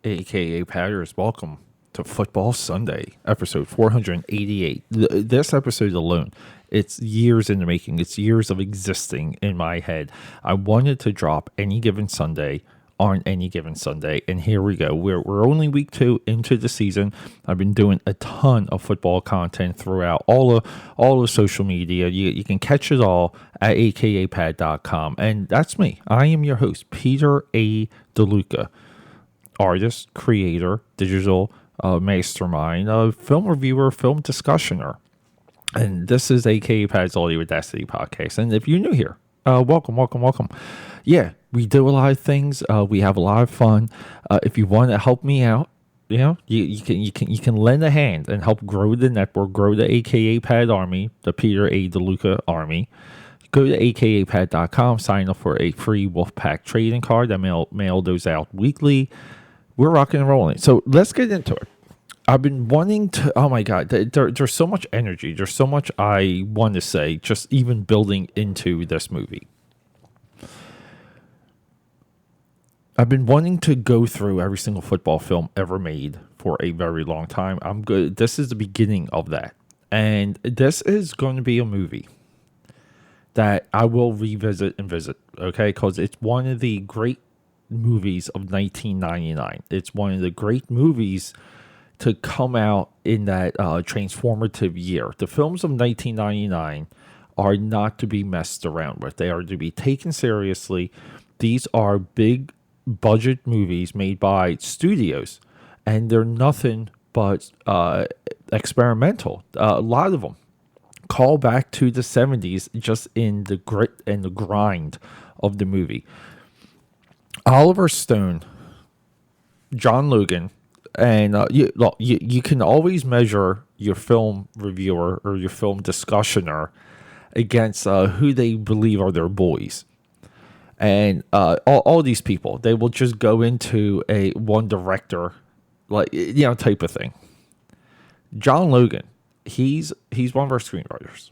aka Patters. Welcome to Football Sunday, episode 488. This episode alone, it's years in the making. It's years of existing in my head. I wanted to drop any given Sunday on any given Sunday, and here we go. We're only week 2 into the season. I've been doing a ton of football content throughout all of social media. You can catch it all at AKAPAD.com, and that's me. I am your host, Peter A. DeLuca. Artist, creator, digital mastermind, film reviewer, film discussioner. And this is AKAPAD's Audio Audacity podcast. And if you're new here, welcome. Yeah, we do a lot of things. We have a lot of fun. If you want to help me out, you can lend a hand and help grow the network, grow the AKAPAD army, the Peter A. DeLuca army. Go to akapad.com, sign up for a free Wolfpack trading card. I mail those out weekly. We're rocking and rolling. So let's get into it. I've been wanting to, oh my God, there's so much energy. There's so much I want to say, just even building into this movie. I've been wanting to go through every single football film ever made for a very long time. I'm good. This is the beginning of that. And this is going to be a movie that I will revisit and visit, okay? Because it's one of the great movies of 1999. It's one of the great movies to come out in that transformative year. The films of 1999 are not to be messed around with. They are to be taken seriously. These are big budget movies made by studios, and they're nothing but experimental. A lot of them call back to the 70s just in the grit and the grind of the movie. Oliver Stone, John Logan, and you can always measure your film reviewer or your film discussioner against who they believe are their boys. And all these people, they will just go into a one director, type of thing. John Logan, he's one of our screenwriters,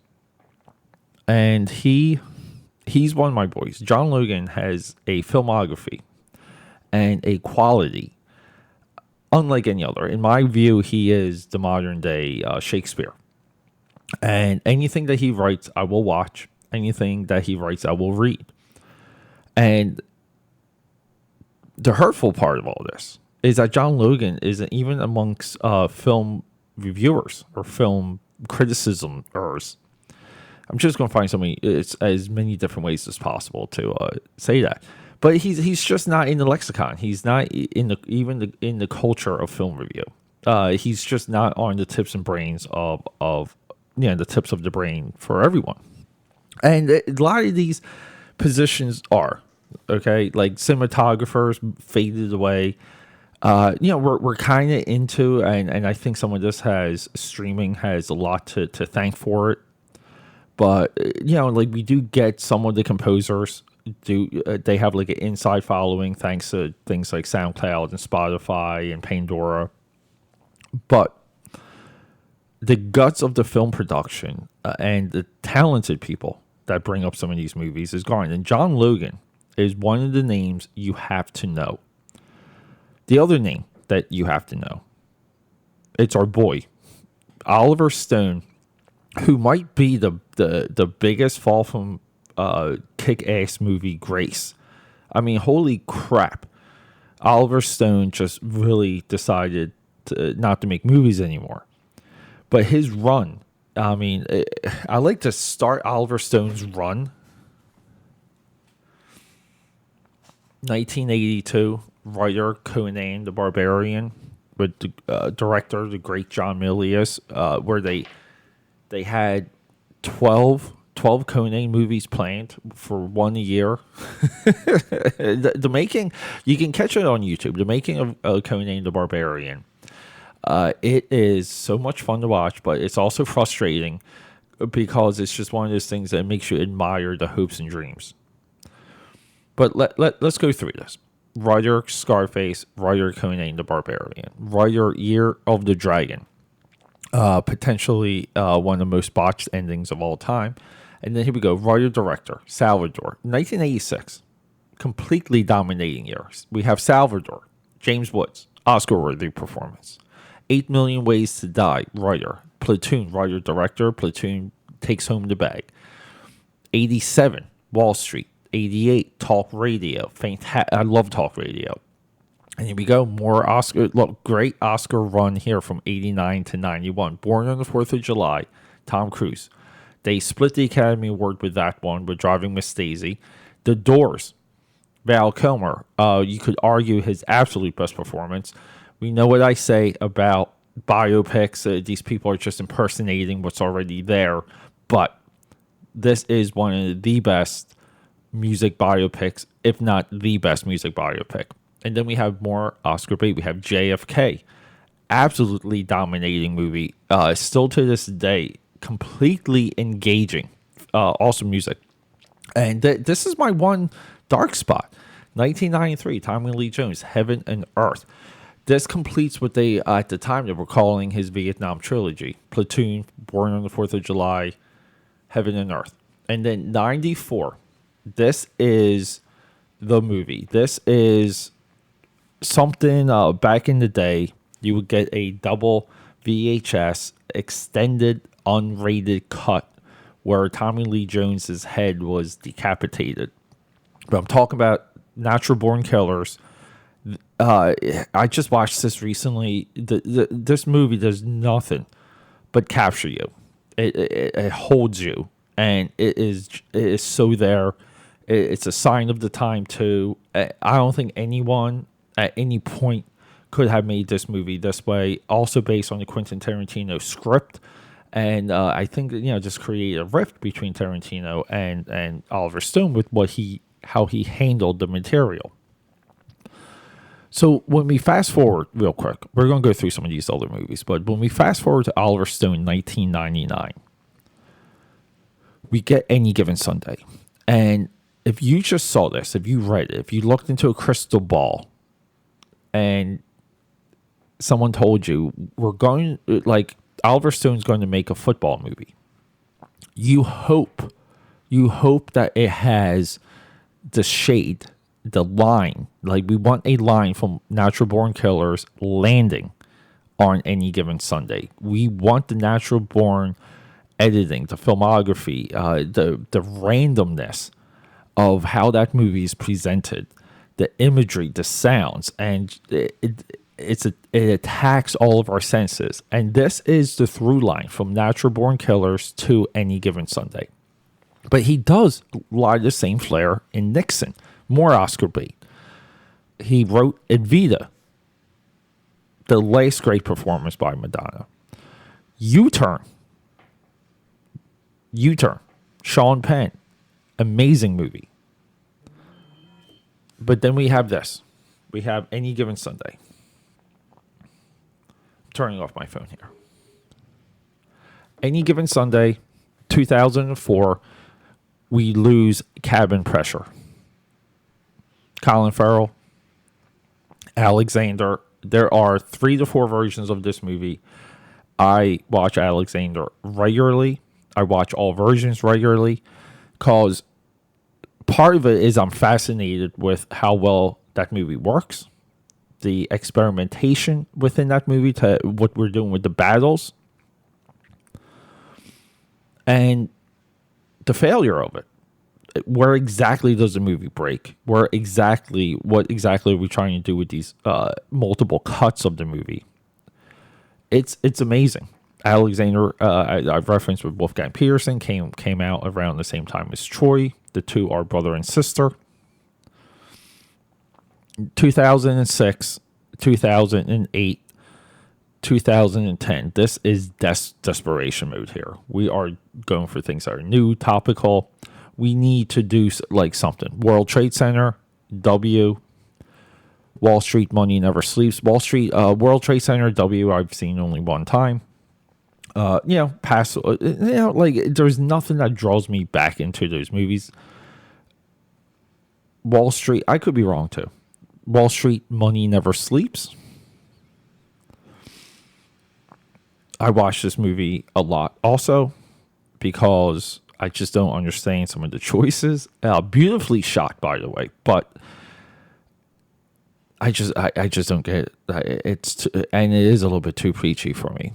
and he's one of my boys. John Logan has a filmography and a quality unlike any other. In my view, he is the modern day Shakespeare. And anything that he writes, I will watch. Anything that he writes, I will read. And the hurtful part of all this is that John Logan isn't even amongst film reviewers or film criticismers. I'm just going to find as many different ways as possible to say that. But he's just not in the lexicon. He's not in the culture of film review. He's just not on the tips and brains of the tips of the brain for everyone. And a lot of these positions are okay, like cinematographers faded away. We're kind of into, and I think some of this streaming has a lot to thank for it. But we do get some of the composers they have like an inside following thanks to things like SoundCloud and Spotify and Pandora. But the guts of the film production and the talented people that bring up some of these movies is gone. And John Logan is one of the names you have to know. The other name that you have to know, it's our boy, Oliver Stone, who might be the biggest fall from kick-ass movie grace. I mean, holy crap. Oliver Stone just really decided not to make movies anymore. But his run, I mean, I like to start Oliver Stone's run. 1982, writer Conan the Barbarian, with the director, the great John Milius, where they had 12 Conan movies planned for 1 year. The making, you can catch it on YouTube, the making of Conan the Barbarian. It is so much fun to watch, but it's also frustrating because it's just one of those things that makes you admire the hopes and dreams. But let's go through this. Writer Scarface, writer Conan the Barbarian, writer Year of the Dragon, potentially one of the most botched endings of all time. And then here we go, writer-director, Salvador, 1986, completely dominating year. We have Salvador, James Woods, Oscar-worthy performance. 8 Million Ways to Die, writer. Platoon, writer, director. Platoon takes home the bag. 87, Wall Street. 88, Talk Radio. I love Talk Radio. And here we go. More Oscar. Look, great Oscar run here from 89 to 91. Born on the 4th of July, Tom Cruise. They split the Academy Award with that one, with Driving Miss Daisy. The Doors, Val Kilmer. You could argue his absolute best performance. We know what I say about biopics. These people are just impersonating what's already there. But this is one of the best music biopics, if not the best music biopic. And then we have more Oscar bait. We have JFK. Absolutely dominating movie. Still to this day, completely engaging. Awesome music. And this is my one dark spot. 1993, Tommy Lee Jones, Heaven and Earth. This completes what they, at the time, they were calling his Vietnam trilogy. Platoon, Born on the 4th of July, Heaven and Earth. And then 94, this is the movie. This is something back in the day, you would get a double VHS extended unrated cut where Tommy Lee Jones's head was decapitated. But I'm talking about Natural Born Killers. I just watched this recently. This movie does nothing but capture you. It holds you, and it is so there. It's a sign of the time too. I don't think anyone at any point could have made this movie this way. Also based on the Quentin Tarantino script, and I think just create a rift between Tarantino and Oliver Stone with how he handled the material. So when we fast forward real quick, we're going to go through some of these other movies, but when we fast forward to Oliver Stone 1999, we get Any Given Sunday. And if you just saw this, if you read it, if you looked into a crystal ball and someone told you Oliver Stone's going to make a football movie, you hope that it has the shade, the line. Like, we want a line from Natural Born Killers landing on Any Given Sunday. We want the natural born editing, the filmography, the randomness of how that movie is presented, the imagery, the sounds, and it attacks all of our senses. And this is the through line from Natural Born Killers to Any Given Sunday. But he does a lot of the same flair in Nixon. More Oscar bait. He wrote Evita, the last great performance by Madonna. U-Turn, Sean Penn, amazing movie. But then we have this. We have Any Given Sunday. I'm turning off my phone here. Any Given Sunday, 2004, we lose Cabin Pressure. Colin Farrell, Alexander. There are 3 to 4 versions of this movie. I watch Alexander regularly. I watch all versions regularly because part of it is I'm fascinated with how well that movie works, the experimentation within that movie, to what we're doing with the battles, and the failure of it. Where exactly does the movie break? What exactly are we trying to do with these multiple cuts of the movie? It's amazing. Alexander, I've referenced with Wolfgang Peterson, came out around the same time as Troy. The two are brother and sister. 2006, 2008, 2010. This is desperation mode here. We are going for things that are new, topical. We need to do something. World Trade Center, W. Wall Street, Money Never Sleeps. World Trade Center, W. I've seen only one time. There's nothing that draws me back into those movies. Wall Street, I could be wrong too. Wall Street, Money Never Sleeps. I watched this movie a lot also because I just don't understand some of the choices. Beautifully shot, by the way, but I just don't get it. And it is a little bit too preachy for me.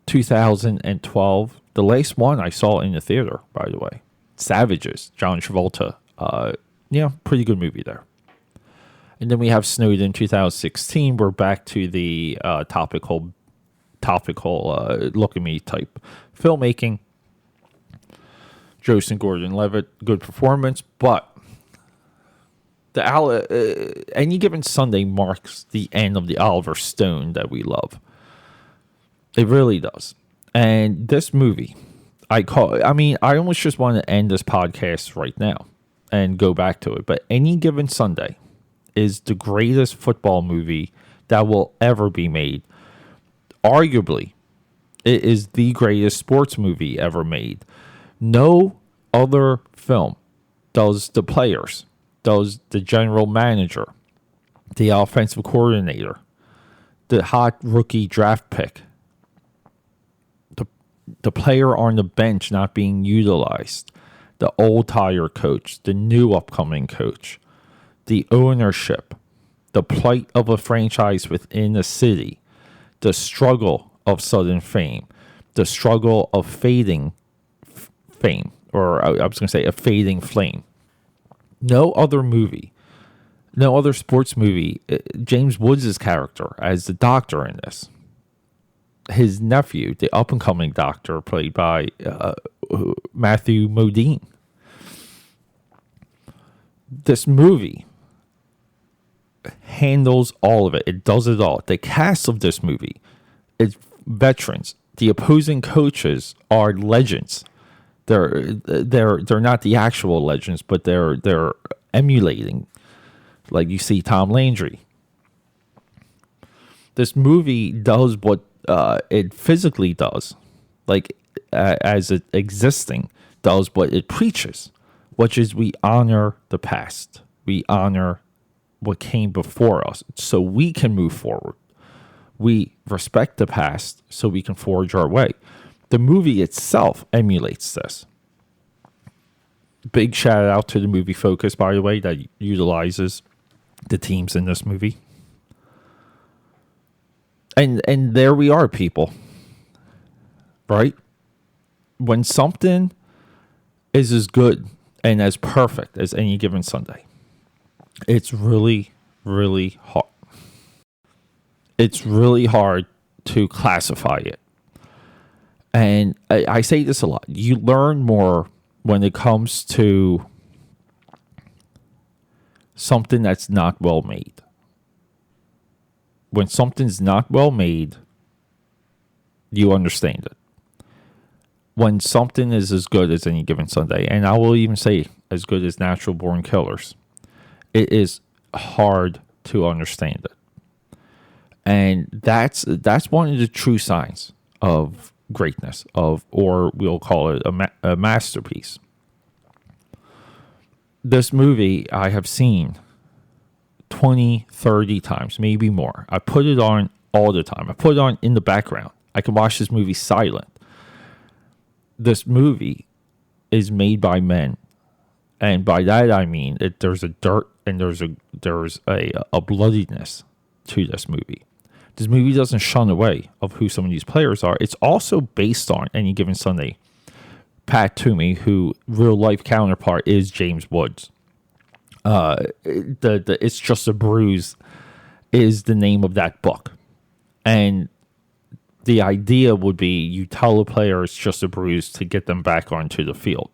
2012, the last one I saw in the theater, by the way. Savages, John Travolta. Pretty good movie there. And then we have Snowden 2016. We're back to the topical look at me type filmmaking. Joseph Gordon-Levitt, good performance, but any given Sunday marks the end of the Oliver Stone that we love. It really does. And this movie, I almost just want to end this podcast right now and go back to it. But Any Given Sunday is the greatest football movie that will ever be made. Arguably, it is the greatest sports movie ever made. No other film does the players, does the general manager, the offensive coordinator, the hot rookie draft pick, the player on the bench not being utilized, the old tire coach, the new upcoming coach, the ownership, the plight of a franchise within a city, the struggle of sudden fame, the struggle of fading fame, or I was going to say a fading flame. No other movie, no other sports movie, James Woods' character as the doctor in this, his nephew, the up-and-coming doctor, played by Matthew Modine. This movie handles all of it. It does it all. The cast of this movie is veterans. The opposing coaches are legends. They're not the actual legends, but they're emulating. Like you see Tom Landry. This movie does what it physically does, like as it existing, does what it preaches, which is we honor the past. We honor what came before us so we can move forward. We respect the past so we can forge our way. The movie itself emulates this. Big shout out to the movie Focus, by the way, that utilizes the teams in this movie. And there we are, people. Right? When something is as good and as perfect as Any Given Sunday, it's really, really hard. It's really hard to classify it. And I say this a lot. You learn more when it comes to something that's not well made. When something's not well made, you understand it. When something is as good as Any Given Sunday, and I will even say as good as Natural Born Killers, it is hard to understand it. And that's one of the true signs of greatness, or we'll call it a masterpiece. This movie I have seen 20, 30 times, maybe more. I put it on all the time. I put it on in the background. I can watch this movie silent. This movie is made by men. And by that I mean there's a dirt and there's a bloodiness to this movie. This movie doesn't shun away of who some of these players are. It's also based on Any Given Sunday. Pat Toomey, who real life counterpart is James Woods. It's Just a Bruise is the name of that book. And the idea would be you tell a player it's just a bruise to get them back onto the field.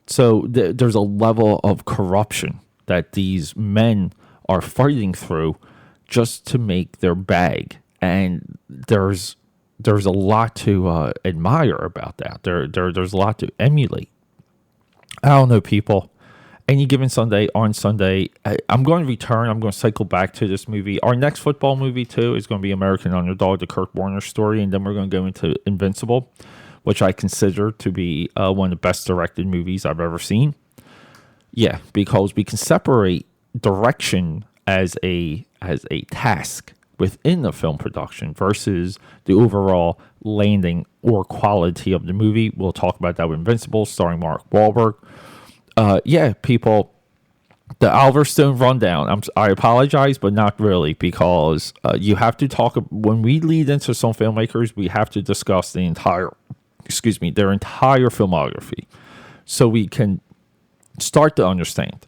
So there's a level of corruption that these men are fighting through just to make their bag. And there's a lot to admire about that. There's a lot to emulate. I don't know, people. Any Given Sunday, on Sunday, I'm going to return. I'm going to cycle back to this movie. Our next football movie, too, is going to be American Underdog, the Kurt Warner story. And then we're going to go into Invincible, which I consider to be one of the best directed movies I've ever seen. Yeah, because we can separate direction as a task within the film production versus the overall landing or quality of the movie. We'll talk about that with Invincible, starring Mark Wahlberg. Yeah, people, The Alverstone rundown. I apologize, but not really, because you have to talk when we lead into some filmmakers. We have to discuss their entire filmography, so we can start to understand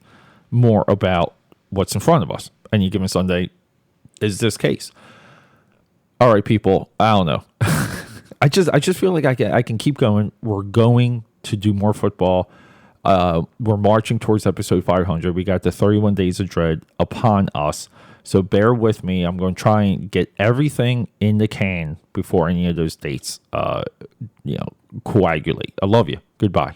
more about what's in front of us. Any given Sunday is this case. All right, people. I don't know. I just feel like I can keep going. We're going to do more football. We're marching towards episode 500. We got the 31 Days of Dread upon us. So bear with me. I'm going to try and get everything in the can before any of those dates, coagulate. I love you. Goodbye.